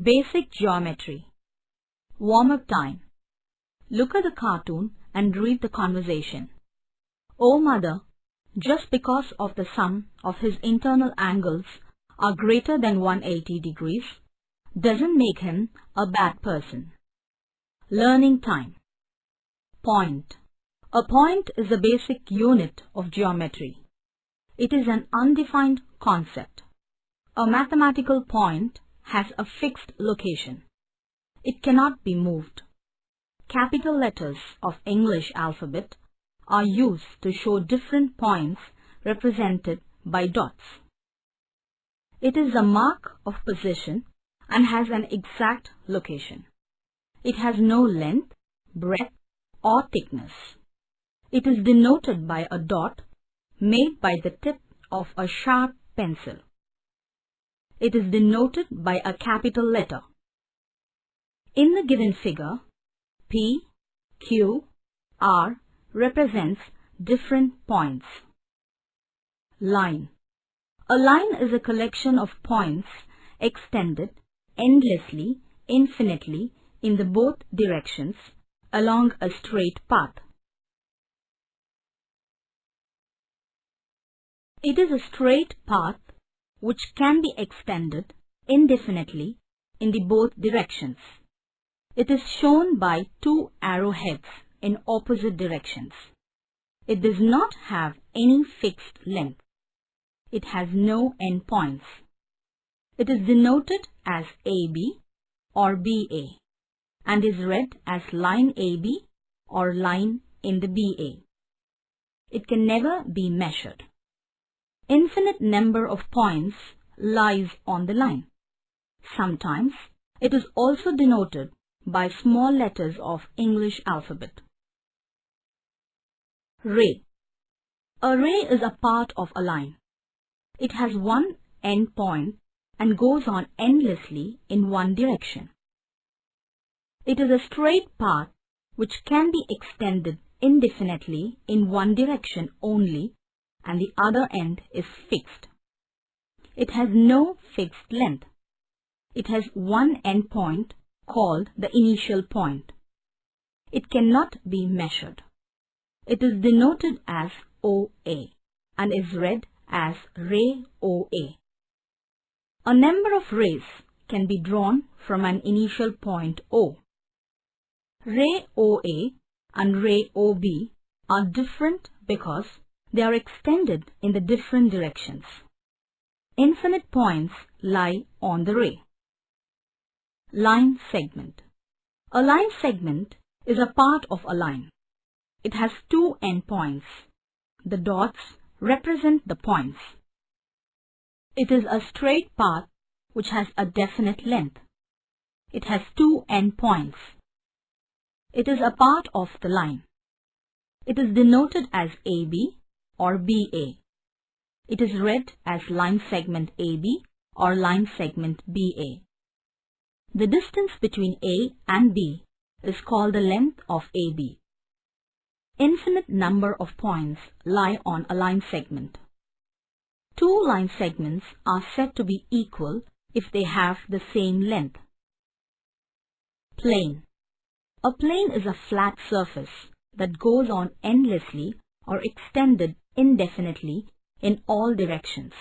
Basic Geometry. Warm-up time. Look at the cartoon and read the conversation. Oh mother, just because of the sum of his internal angles are greater than 180 degrees, doesn't make him a bad person. Learning time. Point. A point is a basic unit of geometry. It is an undefined concept. A mathematical point has a fixed location. It cannot be moved. Capital letters of English alphabet are used to show different points represented by dots. It is a mark of position and has an exact location. It has no length, breadth, or thickness. It is denoted by a dot made by the tip of a sharp pencil. It is denoted by a capital letter. In the given figure, P, Q, R represents different points. Line. A line is a collection of points extended endlessly, infinitely in the both directions along a straight path. It is a straight path which can be extended indefinitely in the both directions. It is shown by two arrowheads in opposite directions. It does not have any fixed length. It has no endpoints. It is denoted as AB or BA and is read as line AB or line in the BA. It can never be measured. Infinite number of points lies on the line. Sometimes it is also denoted by small letters of English alphabet. Ray. A ray is a part of a line. It has one end point and goes on endlessly in one direction. It is a straight path which can be extended indefinitely in one direction only, and the other end is fixed. It has no fixed length. It has one end point called the initial point. It cannot be measured. It is denoted as OA and is read as ray OA. A number of rays can be drawn from an initial point O. Ray OA and ray OB are different because they are extended in the different directions. Infinite points lie on the ray. Line segment. A line segment is a part of a line. It has two endpoints. The dots represent the points. It is a straight path which has a definite length. It has two endpoints. It is a part of the line. It is denoted as AB or BA. It is read as line segment AB or line segment BA. The distance between A and B is called the length of AB. Infinite number of points lie on a line segment. Two line segments are said to be equal if they have the same length. Plane. A plane is a flat surface that goes on endlessly or extended indefinitely in all directions.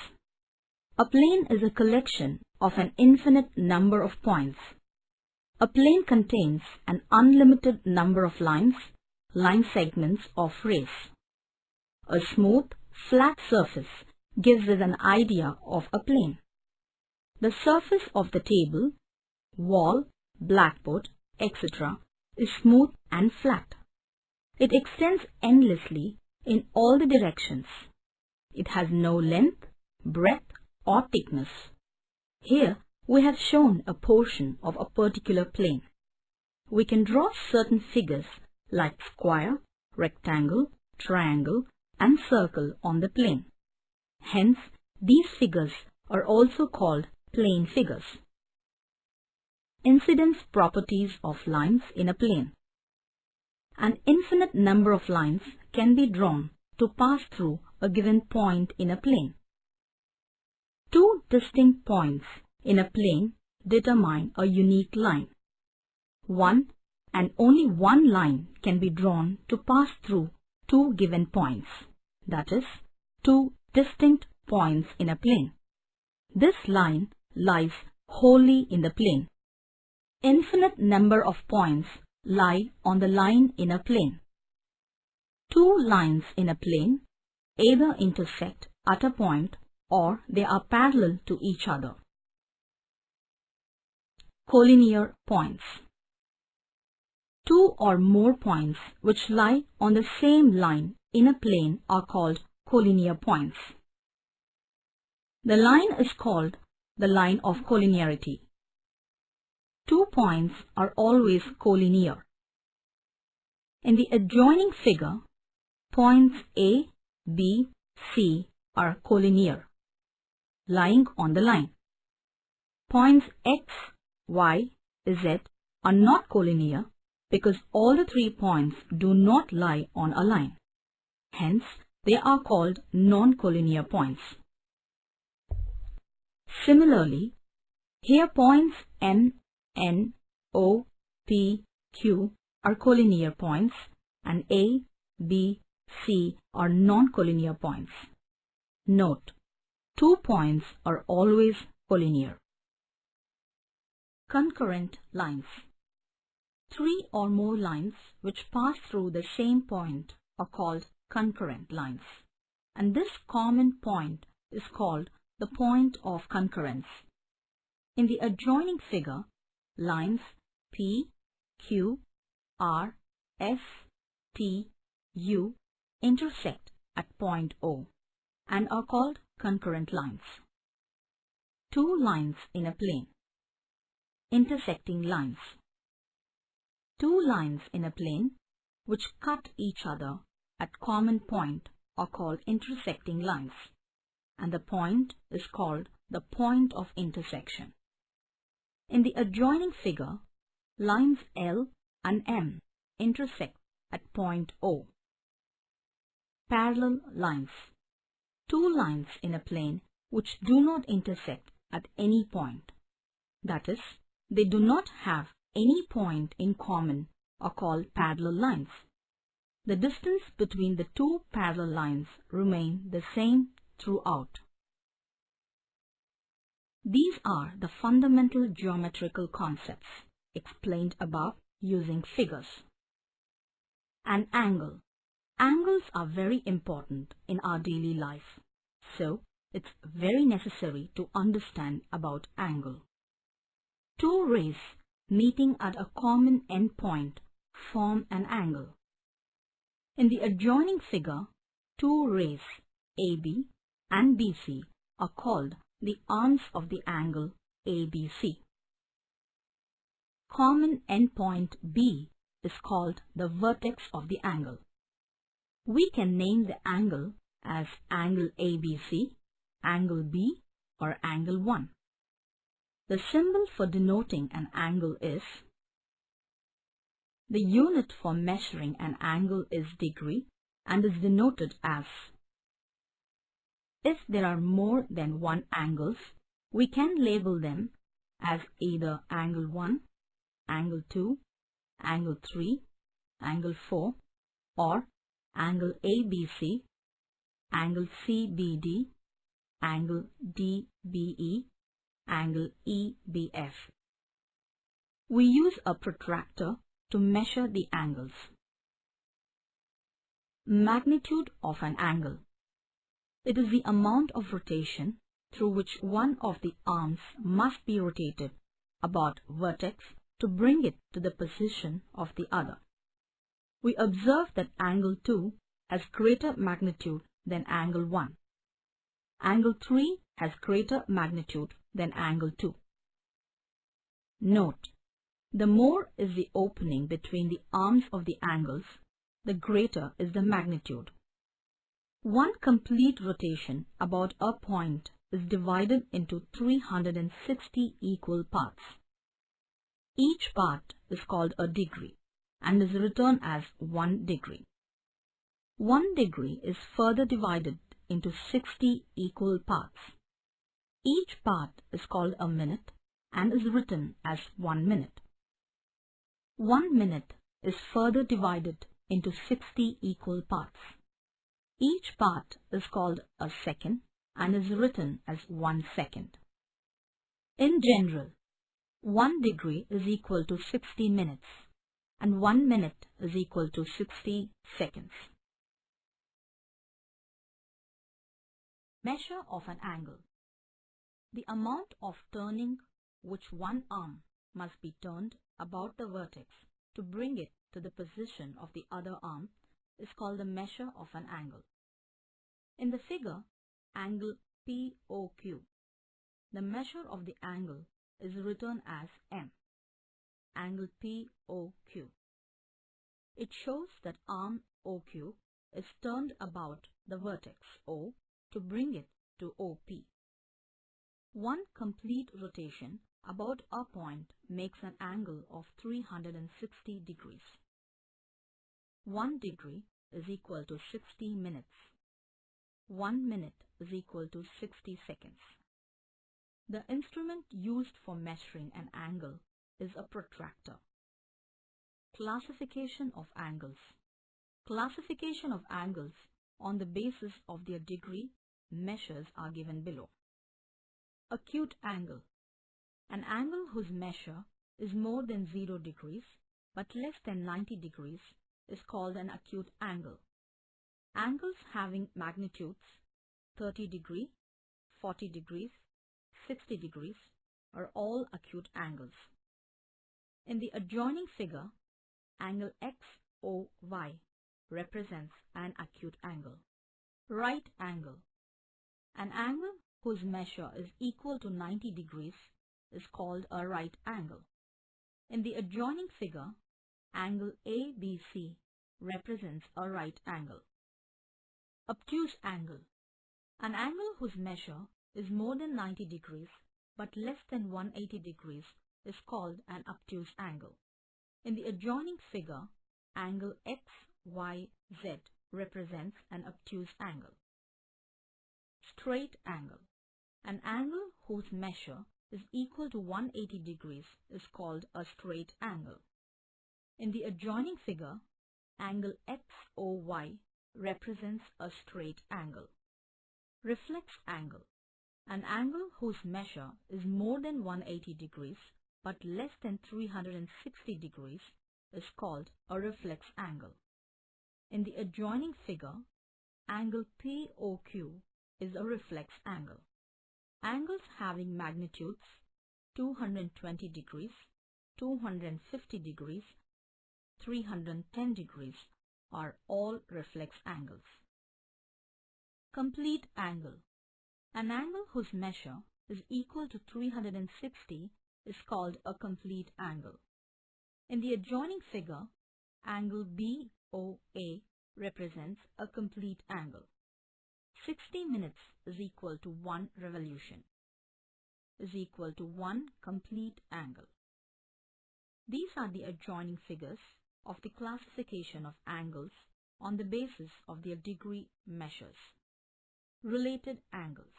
A plane is a collection of an infinite number of points. A plane contains an unlimited number of lines, line segments of rays. A smooth, flat surface gives us an idea of a plane. The surface of the table, wall, blackboard, etc. is smooth and flat. It extends endlessly in all the directions. It has no length, breadth, or thickness. Here we have shown a portion of a particular plane. We can draw certain figures like square, rectangle, triangle, and circle on the plane. Hence, these figures are also called plane figures. Incidence properties of lines in a plane. An infinite number of lines can be drawn to pass through a given point in a plane. Two distinct points in a plane determine a unique line. One and only one line can be drawn to pass through two given points, that is, two distinct points in a plane. This line lies wholly in the plane. Infinite number of points lie on the line in a plane. Two lines in a plane either intersect at a point or they are parallel to each other. Collinear points. Two or more points which lie on the same line in a plane are called collinear points. The line is called the line of collinearity. Two points are always collinear. In the adjoining figure, points A, B, C are collinear, lying on the line. Points X, Y, Z are not collinear because all the 3 points do not lie on a line. Hence, they are called non-collinear points. Similarly, here points M, N, O, P, Q are collinear points and A, B, C are non-collinear points. Note, 2 points are always collinear. Concurrent lines. 3 or more lines which pass through the same point are called concurrent lines, and this common point is called the point of concurrence. In the adjoining figure, lines P, Q, R, S, T, U intersect at point O and are called concurrent lines. Two lines in a plane. Intersecting lines. Two lines in a plane which cut each other at common point are called intersecting lines, and the point is called the point of intersection. In the adjoining figure, lines L and M intersect at point O. Parallel lines. Two lines in a plane which do not intersect at any point, that is, they do not have any point in common, are called parallel lines. The distance between the two parallel lines remain the same throughout. These are the fundamental geometrical concepts explained above using figures. An angle. Angles are very important in our daily life, so it's very necessary to understand about angle. Two rays meeting at a common endpoint form an angle. In the adjoining figure, two rays AB and BC are called the arms of the angle ABC. Common endpoint B is called the vertex of the angle. We can name the angle as angle ABC, angle B, or angle 1. The symbol for denoting an angle is. The unit for measuring an angle is degree and is denoted as. If there are more than one angles, we can label them as either angle 1, angle 2, angle 3, angle 4, or angle ABC, angle CBD, angle DBE, angle EBF. We use a protractor to measure the angles. Magnitude of an angle. It is the amount of rotation through which one of the arms must be rotated about vertex to bring it to the position of the other. We observe that angle 2 has greater magnitude than angle 1. Angle 3 has greater magnitude than angle 2. Note, the more is the opening between the arms of the angles, the greater is the magnitude. One complete rotation about a point is divided into 360 equal parts. Each part is called a degree and is written as 1 degree. 1 degree is further divided into 60 equal parts. Each part is called a minute and is written as 1 minute. 1 minute is further divided into 60 equal parts. Each part is called a second and is written as 1 second. In general, 1 degree is equal to 60 minutes and 1 minute is equal to 60 seconds. Measure of an angle. The amount of turning which one arm must be turned about the vertex to bring it to the position of the other arm is called the measure of an angle. In the figure, angle POQ, the measure of the angle is written as M. Angle POQ. It shows that arm OQ is turned about the vertex O to bring it to OP. One complete rotation about a point makes an angle of 360 degrees. 1 degree is equal to 60 minutes. 1 minute is equal to 60 seconds. The instrument used for measuring an angle is a protractor. Classification of angles. Classification of angles on the basis of their degree measures are given below. Acute angle. An angle whose measure is more than 0 degrees but less than 90 degrees is called an acute angle. Angles having magnitudes 30 degree, 40 degrees, 60 degrees are all acute angles. In the adjoining figure, angle XOY represents an acute angle. Right angle. An angle whose measure is equal to 90 degrees is called a right angle. In the adjoining figure, angle ABC represents a right angle. Obtuse angle. An angle whose measure is more than 90 degrees but less than 180 degrees is called an obtuse angle. In the adjoining figure, angle XYZ represents an obtuse angle. Straight angle. An angle whose measure is equal to 180 degrees is called a straight angle. In the adjoining figure, angle XOY represents a straight angle. Reflex angle. An angle whose measure is more than 180 degrees but less than 360 degrees is called a reflex angle. In the adjoining figure, angle POQ is a reflex angle. Angles having magnitudes 220 degrees, 250 degrees, 310 degrees are all reflex angles. Complete angle. An angle whose measure is equal to 360 is called a complete angle. In the adjoining figure, angle BOA represents a complete angle. 60 minutes is equal to 1 revolution, is equal to 1 complete angle. These are the adjoining figures of the classification of angles on the basis of their degree measures. Related angles.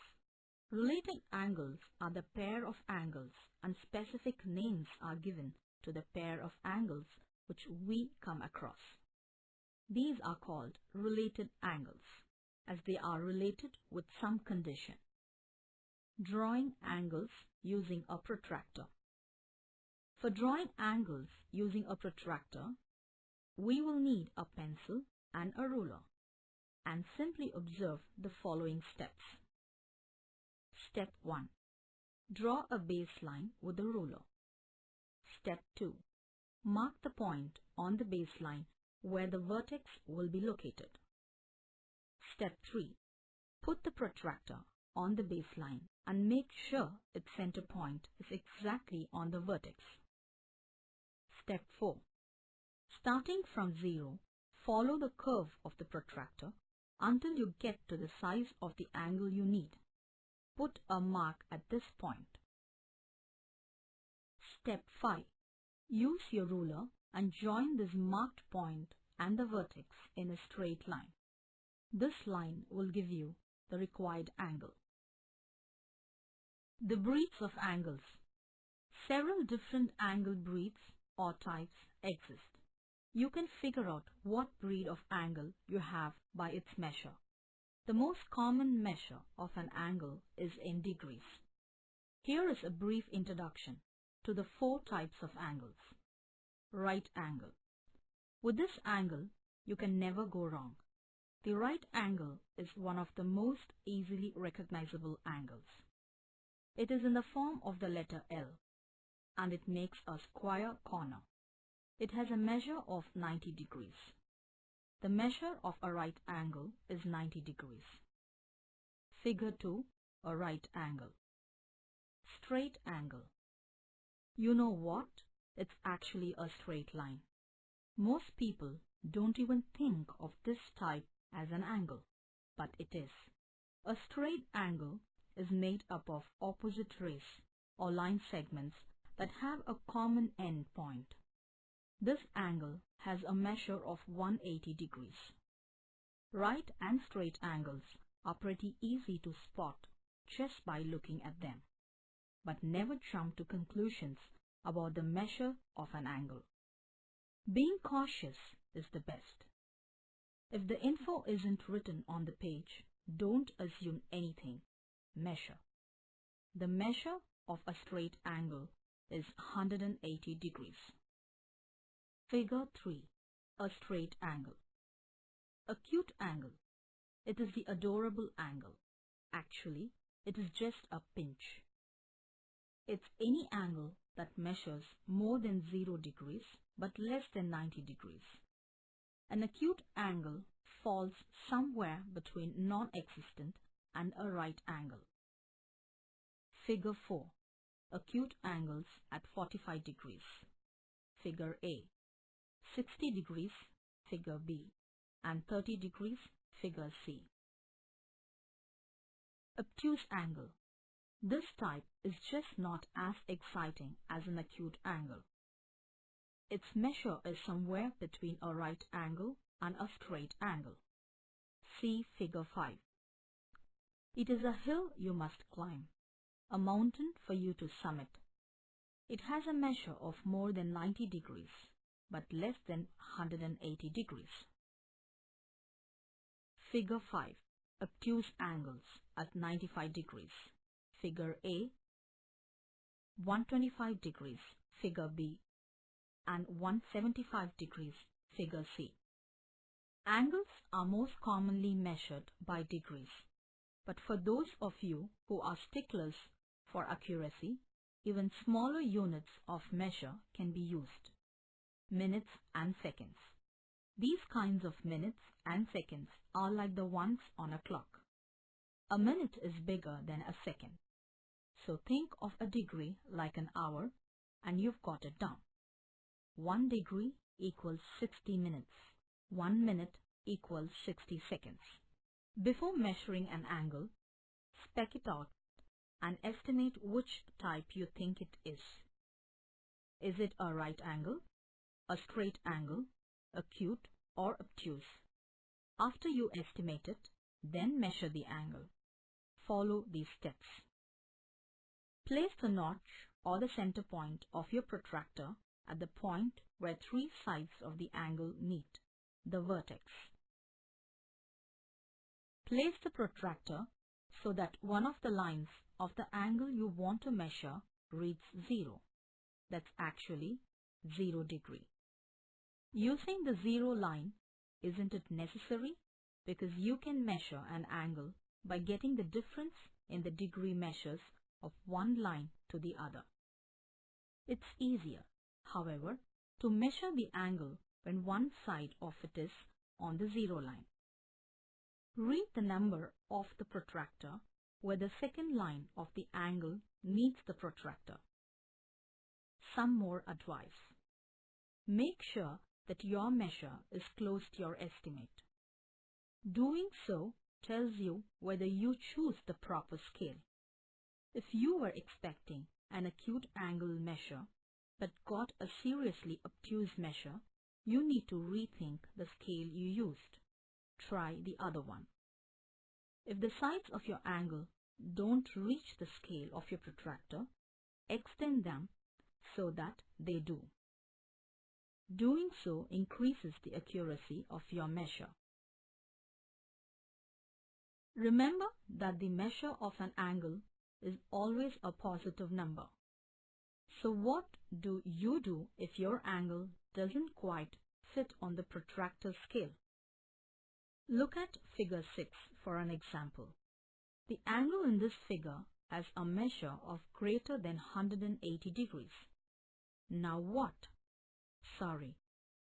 Related angles are the pair of angles and specific names are given to the pair of angles which we come across. These are called related angles as they are related with some condition. Drawing angles using a protractor. For drawing angles using a protractor, we will need a pencil and a ruler and simply observe the following steps. Step 1. Draw a baseline with a ruler. Step 2. Mark the point on the baseline where the vertex will be located. Step 3. Put the protractor on the baseline and make sure its center point is exactly on the vertex. Step 4. Starting from 0, follow the curve of the protractor until you get to the size of the angle you need. Put a mark at this point. Step 5. Use your ruler and join this marked point and the vertex in a straight line. This line will give you the required angle. The breeds of angles. Several different angle breeds or types exist. You can figure out what breed of angle you have by its measure. The most common measure of an angle is in degrees. Here is a brief introduction to the 4 types of angles. Right angle. With this angle, you can never go wrong. The right angle is one of the most easily recognizable angles. It is in the form of the letter L, and it makes a square corner. It has a measure of 90 degrees. The measure of a right angle is 90 degrees. Figure 2, a right angle. Straight angle. You know what? It's actually a straight line. Most people don't even think of this type as an angle, but it is. A straight angle is made up of opposite rays or line segments that have a common end point. This angle has a measure of 180 degrees. Right and straight angles are pretty easy to spot just by looking at them, but never jump to conclusions about the measure of an angle. Being cautious is the best. If the info isn't written on the page, don't assume anything. Measure. The measure of a straight angle is 180 degrees. Figure 3. A straight angle. Acute angle. It is the adorable angle. Actually, it is just a pinch. It's any angle that measures more than 0 degrees but less than 90 degrees. An acute angle falls somewhere between non-existent and a right angle. Figure 4. Acute angles at 45 degrees. Figure A. 60 degrees, figure B, and 30 degrees, figure C. Obtuse angle. This type is just not as exciting as an acute angle. Its measure is somewhere between a right angle and a straight angle. See figure 5. It is a hill you must climb, a mountain for you to summit. It has a measure of more than 90 degrees, but less than 180 degrees. Figure 5. Obtuse angles at 95 degrees. Figure A, 125 degrees, figure B, and 175 degrees, figure C. Angles are most commonly measured by degrees, but for those of you who are sticklers for accuracy, even smaller units of measure can be used. Minutes and seconds. These kinds of minutes and seconds are like the ones on a clock. A minute is bigger than a second. So think of a degree like an hour and you've got it down. 1 degree equals 60 minutes. 1 minute equals 60 seconds. Before measuring an angle, spec it out and estimate which type you think it is. Is it a right angle, a straight angle, acute or obtuse? After you estimate it, then measure the angle. Follow these steps. Place the notch or the center point of your protractor at the point where 3 sides of the angle meet, the vertex. Place the protractor so that one of the lines of the angle you want to measure reads 0. That's actually 0 degree. Using the 0 line, isn't it necessary? Because you can measure an angle by getting the difference in the degree measures of one line to the other. It's easier, however, to measure the angle when one side of it is on the 0 line. Read the number of the protractor where the second line of the angle meets the protractor. Some more advice. Make sure that your measure is close to your estimate. Doing so tells you whether you choose the proper scale. If you were expecting an acute angle measure but got a seriously obtuse measure, you need to rethink the scale you used. Try the other one. If the sides of your angle don't reach the scale of your protractor, extend them so that they do. Doing so increases the accuracy of your measure. Remember that the measure of an angle is always a positive number. So what do you do if your angle doesn't quite fit on the protractor scale? Look at figure 6 for an example. The angle in this figure has a measure of greater than 180 degrees. Now what? Sorry,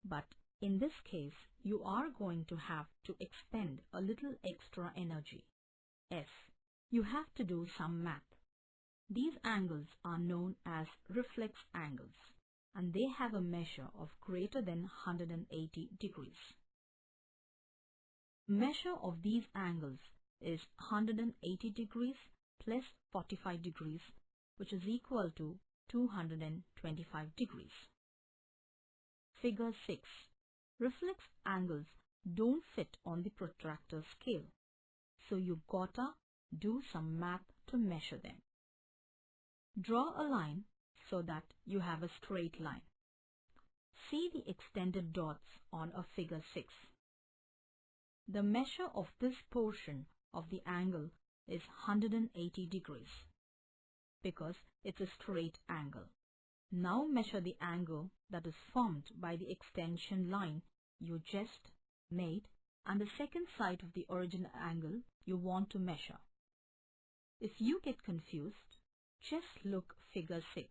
but in this case, you are going to have to expend a little extra energy. S. You have to do some math. These angles are known as reflex angles, and they have a measure of greater than 180 degrees. Measure of these angles is 180 degrees plus 45 degrees, which is equal to 225 degrees. Figure 6. Reflex angles don't fit on the protractor scale, so you gotta do some math to measure them. Draw a line so that you have a straight line. See the extended dots on a figure 6. The measure of this portion of the angle is 180 degrees because it's a straight angle. Now measure the angle that is formed by the extension line you just made and the second side of the original angle you want to measure. If you get confused, just look figure 6.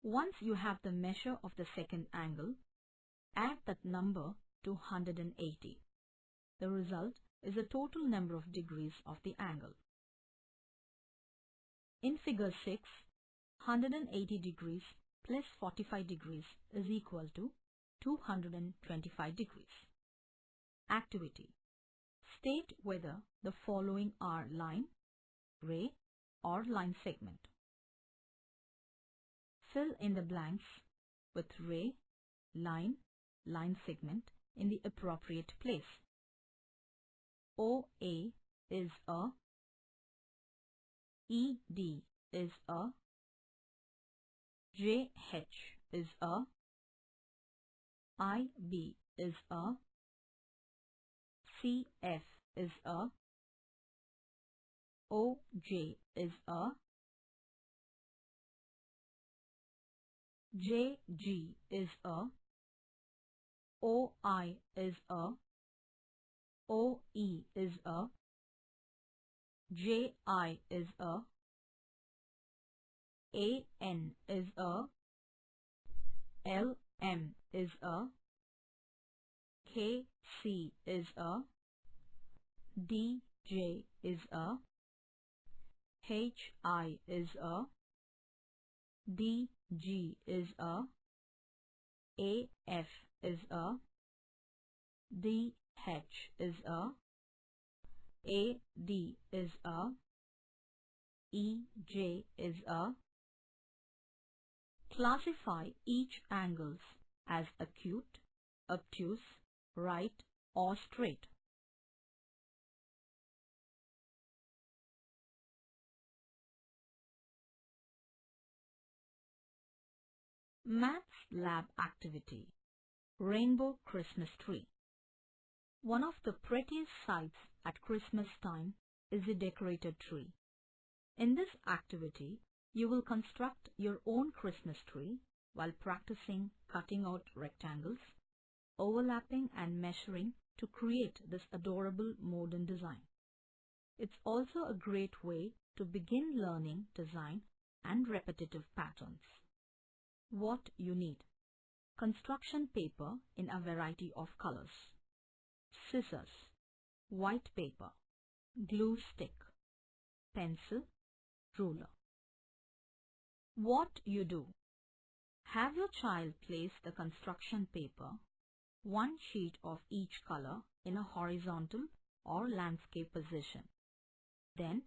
Once you have the measure of the second angle, add that number to 180. The result is the total number of degrees of the angle. In figure 6, 180 degrees plus 45 degrees is equal to 225 degrees. Activity. State whether the following are line, ray, or line segment. Fill in the blanks with ray, line, line segment in the appropriate place. OA is a, ED is a, JH is a, IB is a, CF is a, OJ is a, JG is a, OI is a, OE is a, JI is a, AN is a, LM is a, KC is a, DJ is a, HI is a, DG is a, AF is a, DH is a, AD is a, EJ is a. Classify each angles as acute, obtuse, right, or straight. Maths lab activity. Rainbow Christmas tree. One of the prettiest sights at Christmas time is the decorated tree. In this activity, you will construct your own Christmas tree while practicing cutting out rectangles, overlapping and measuring to create this adorable modern design. It's also a great way to begin learning design and repetitive patterns. What you need: construction paper in a variety of colors, scissors, white paper, glue stick, pencil, ruler. What you do: have your child place the construction paper, one sheet of each color, in a horizontal or landscape position. Then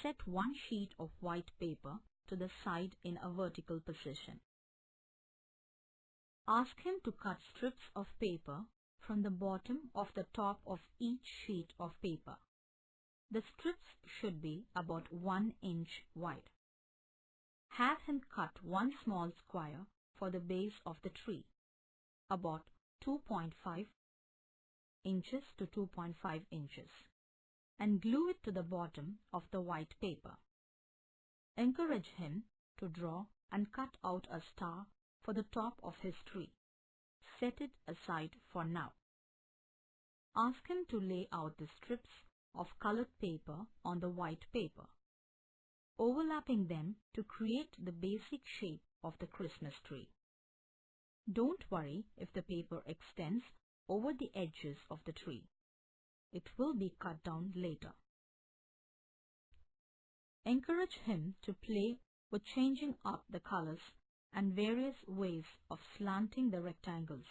set one sheet of white paper to the side in a vertical position. Ask him to cut strips of paper from the bottom of the top of each sheet of paper. The strips should be about 1 inch wide. Have him cut one small square for the base of the tree, about 2.5 inches to 2.5 inches, and glue it to the bottom of the white paper. Encourage him to draw and cut out a star for the top of his tree. Set it aside for now. Ask him to lay out the strips of colored paper on the white paper, overlapping them to create the basic shape of the Christmas tree. Don't worry if the paper extends over the edges of the tree. It will be cut down later. Encourage him to play with changing up the colors and various ways of slanting the rectangles,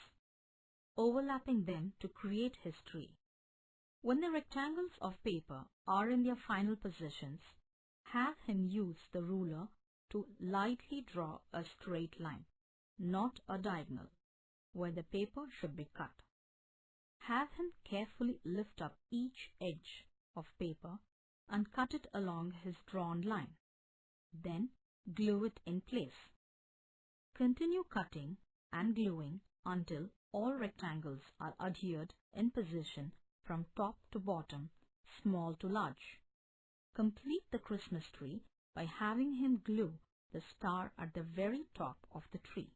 overlapping them to create his tree. When the rectangles of paper are in their final positions, have him use the ruler to lightly draw a straight line, not a diagonal, where the paper should be cut. Have him carefully lift up each edge of paper and cut it along his drawn line. Then glue it in place. Continue cutting and gluing until all rectangles are adhered in position from top to bottom, small to large. Complete the Christmas tree by having him glue the star at the very top of the tree.